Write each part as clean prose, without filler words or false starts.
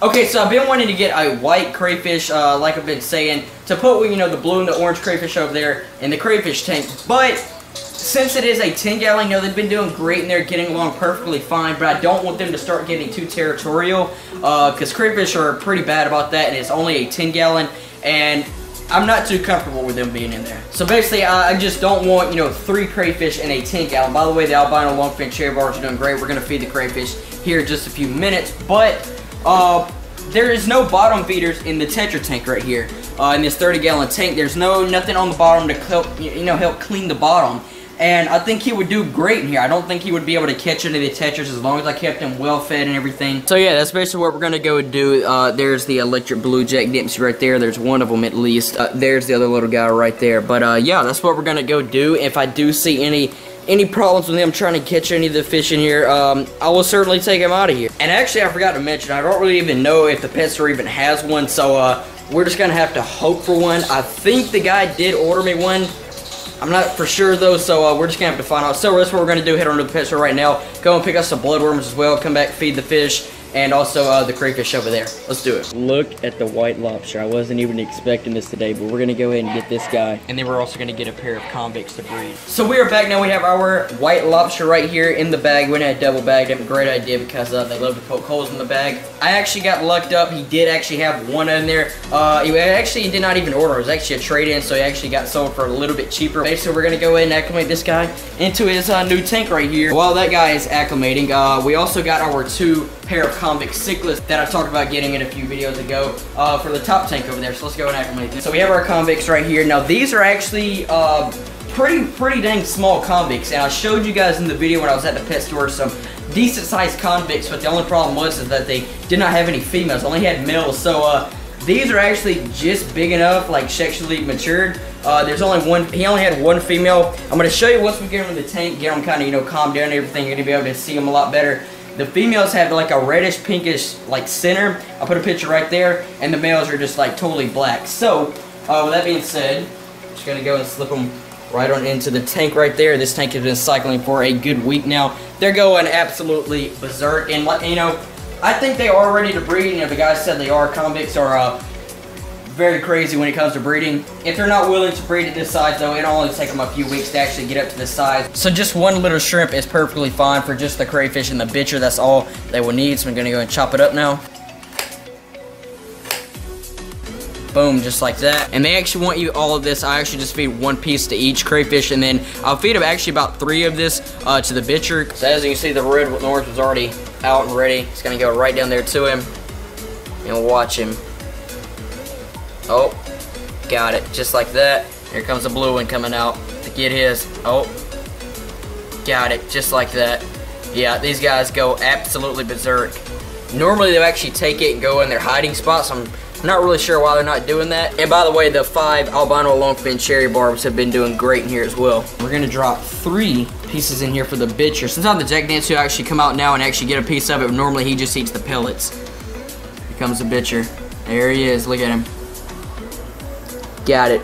Okay, so I've been wanting to get a white crayfish, like I've been saying, to put, you know, the blue and the orange crayfish over there in the crayfish tank. But since it is a 10-gallon, you know, they've been doing great in there, getting along perfectly fine, but I don't want them to start getting too territorial, because crayfish are pretty bad about that, and it's only a 10-gallon, and I'm not too comfortable with them being in there. So basically, I just don't want, you know, 3 crayfish in a 10-gallon. By the way, the albino longfin cherry barbs are doing great. We're going to feed the crayfish here in just a few minutes, but there is no bottom feeders in the Tetra tank right here. In this 30-gallon tank, there's nothing on the bottom to help, help clean the bottom. And I think he would do great in here. I don't think he would be able to catch any of the tetras as long as I kept him well fed and everything. So yeah, that's basically what we're gonna go do. There's the electric blue Jack Dempsey right there. There's one of them at least. There's the other little guy right there. But yeah, that's what we're gonna go do. If I do see any problems with him trying to catch any of the fish in here, I will certainly take him out of here. And actually, I forgot to mention, I don't really even know if the pet store even has one, so we're just gonna have to hope for one. I think the guy did order me one. I'm not for sure though, so we're just gonna have to find out. So that's what we're gonna do. Head on to the pet store right now. Go and pick up some bloodworms as well. Come back, feed the fish, and also the crayfish over there. Let's do it. Look at the white lobster. I wasn't even expecting this today, but we're gonna go ahead and get this guy, and then we're also gonna get a pair of convicts to breed. So we are back now. We have our white lobster right here in the bag. We had double bagged him. Great idea, because they love to poke holes in the bag. I actually got lucked up. He did actually have one in there. He actually did not even order. It was actually a trade-in, so he actually got sold for a little bit cheaper. Basically, we're gonna go ahead and acclimate this guy into his new tank right here. While that guy is acclimating, we also got our 2 pair of convict cichlids that I talked about getting in a few videos ago for the top tank over there. So let's go and acclimate this. So we have our convicts right here. Now these are actually pretty dang small convicts, and I showed you guys in the video when I was at the pet store some decent sized convicts, but the only problem was that they did not have any females, only had males. So these are actually just big enough, like sexually matured. There's only one, he only had one female. I'm gonna show you once we get them in the tank, get them kind of, calmed down and everything. You're gonna be able to see them a lot better. The females have like a reddish pinkish like center. I'll put a picture right there, and the males are just like totally black. So with that being said, I'm just gonna go and slip them right on into the tank right there. This tank has been cycling for a good week now. They're going absolutely berserk, and I think they are ready to breed. The guys said they are. Convicts are very crazy when it comes to breeding. If they're not willing to breed at this size though, it'll only take them a few weeks to actually get up to this size. So just one little shrimp is perfectly fine for just the crayfish and the bitcher. That's all they will need. So I'm gonna go and chop it up now. Boom, just like that. And they actually want you all of this. I actually just feed 1 piece to each crayfish, and then I'll feed them actually about 3 of this to the bitcher. So as you can see, the red with orange was already out and ready. It's gonna go right down there to him, and watch him. Oh, got it, just like that. Here comes the blue one coming out to get his. Oh, got it, just like that. Yeah, these guys go absolutely berserk. Normally they'll actually take it and go in their hiding spots. I'm not really sure why they're not doing that. And by the way, the 5 albino longfin cherry barbs have been doing great in here as well. We're gonna drop 3 pieces in here for the bitcher. Sometimes the Jack Dempsey will actually come out now and actually get a piece of it. Normally he just eats the pellets. Here comes the bitcher. There he is, look at him. Got it,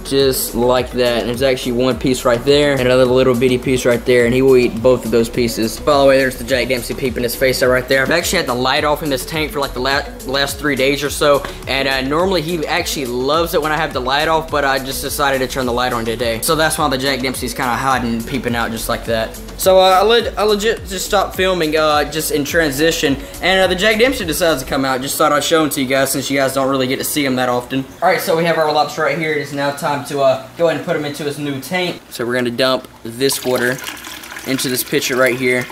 just like that. And there's actually 1 piece right there, and another little bitty piece right there, and he will eat both of those pieces. By the way, there's the Jack Dempsey peeping his face out right there. I've actually had the light off in this tank for like the last 3 days or so, and normally he actually loves it when I have the light off, but I just decided to turn the light on today. So that's why the Jack Dempsey's kind of hiding and peeping out just like that. So I legit just stopped filming just in transition, and the Jack Dempsey decides to come out. Just thought I'd show him to you guys since you guys don't really get to see him that often. Alright, so we have our lobster right here. It is now time to go ahead and put him into his new tank. So we're going to dump this water into this pitcher right here,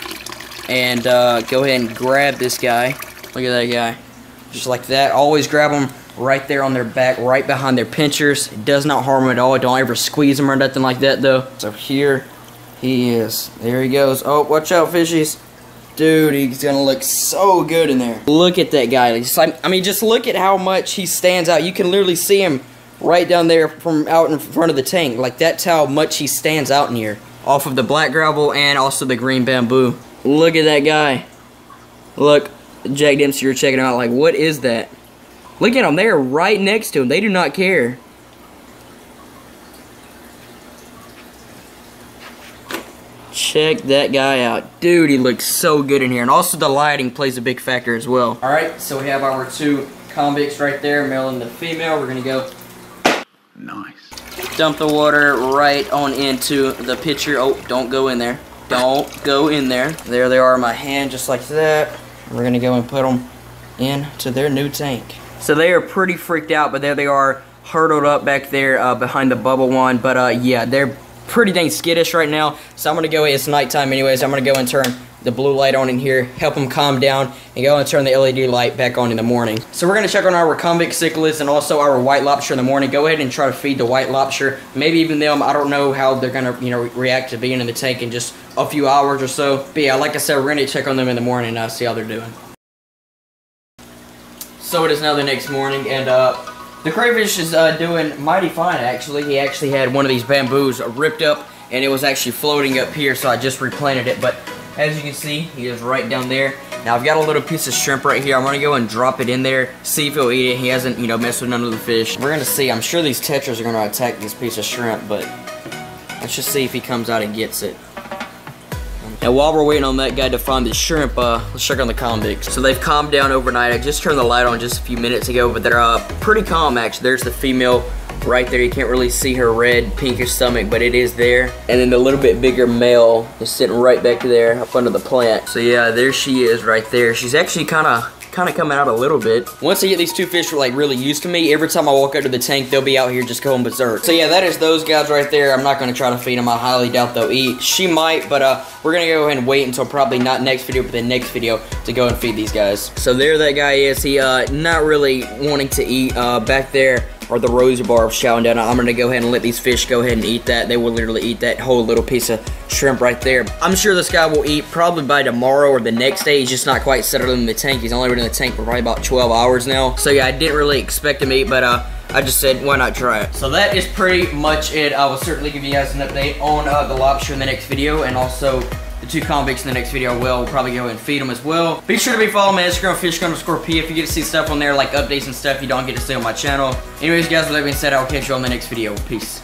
and go ahead and grab this guy. Look at that guy. Just like that. Always grab them right there on their back, right behind their pinchers. It does not harm them at all. Don't ever squeeze them or nothing like that though. So here he is. There he goes. Oh, watch out, fishies. Dude, he's gonna look so good in there. Look at that guy. I mean, just look at how much he stands out. You can literally see him right down there from out in front of the tank. Like, that's how much he stands out in here. Off of the black gravel and also the green bamboo. Look at that guy. Look, Jack Dempsey, you're checking out. Like, what is that? Look at them. They are right next to him. They do not care. Check Check that guy out. Dude, he looks so good in here. And also the lighting plays a big factor as well. Alright, so we have our 2 convicts right there, male and the female. We're gonna go. Nice. Dump the water right on into the pitcher. Oh, don't go in there. Don't go in there. There they are in my hand, just like that. We're gonna go and put them into their new tank. So they are pretty freaked out, but there they are, hurdled up back there behind the bubble one. But yeah, they're pretty dang skittish right now. So I'm gonna go, it's nighttime anyways, I'm gonna go and turn the blue light on in here, help them calm down, and go and turn the LED light back on in the morning. So we're gonna check on our convict cichlids and also our white lobster in the morning. Go ahead and try to feed the white lobster. Maybe even them, I don't know how they're gonna, you know, react to being in the tank in just a few hours or so. But yeah, like I said, we're gonna check on them in the morning and see how they're doing. So it is now the next morning, and the crayfish is doing mighty fine actually. He actually had one of these bamboos ripped up, and it was actually floating up here, so I just replanted it. But as you can see, he is right down there. Now I've got a little piece of shrimp right here. I'm gonna go and drop it in there, see if he'll eat it. He hasn't, you know, messed with none of the fish. We're gonna see. I'm sure these tetras are gonna attack this piece of shrimp, but let's just see if he comes out and gets it. Now while we're waiting on that guy to find the shrimp, let's check on the convicts. So they've calmed down overnight. I just turned the light on just a few minutes ago, but they're pretty calm actually. There's the female right there. You can't really see her red pinkish stomach, but it is there. And then the little bit bigger male is sitting right back there up under the plant. So yeah, there she is right there. She's actually kind of coming out a little bit. Once I get these 2 fish like really used to me, every time I walk out to the tank, they'll be out here just going berserk. So yeah, that is those guys right there. I'm not going to try to feed them. I highly doubt they'll eat. She might, but we're going to go ahead and wait until probably not next video, but the next video to go and feed these guys. So there that guy is. He not really wanting to eat. Back there are the rosy barbs chowing down. I'm going to go ahead and let these fish go ahead and eat that. They will literally eat that whole little piece of shrimp right there. I'm sure this guy will eat probably by tomorrow or the next day. He's just not quite settled in the tank. He's only been in the tank for probably about 12 hours now. So yeah, I didn't really expect him to eat, but I just said, why not try it? So that is pretty much it. I will certainly give you guys an update on the lobster in the next video, and also the 2 convicts in the next video. We'll probably go and feed them as well. Be sure to be following my Instagram, fish_p, if you get to see stuff on there like updates and stuff you don't get to see on my channel. Anyways guys, with that being said, I'll catch you on the next video. Peace.